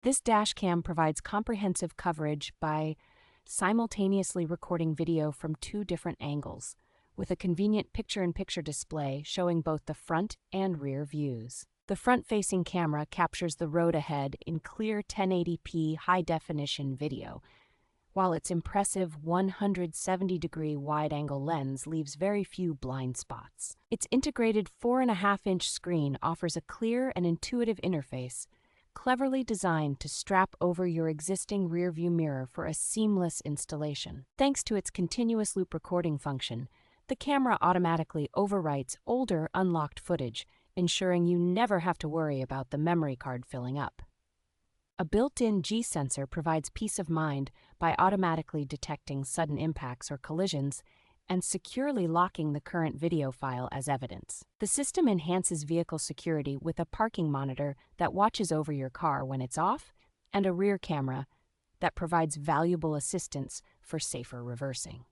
This dash cam provides comprehensive coverage by simultaneously recording video from two different angles, with a convenient picture-in-picture display showing both the front and rear views. The front-facing camera captures the road ahead in clear 1080p high-definition video, while its impressive 170-degree wide-angle lens leaves very few blind spots. Its integrated 4.5-inch screen offers a clear and intuitive interface, cleverly designed to strap over your existing rearview mirror for a seamless installation. Thanks to its continuous loop recording function, the camera automatically overwrites older unlocked footage, ensuring you never have to worry about the memory card filling up. A built-in G-sensor provides peace of mind by automatically detecting sudden impacts or collisions and securely locking the current video file as evidence. The system enhances vehicle security with a parking monitor that watches over your car when it's off and a rear camera that provides valuable assistance for safer reversing.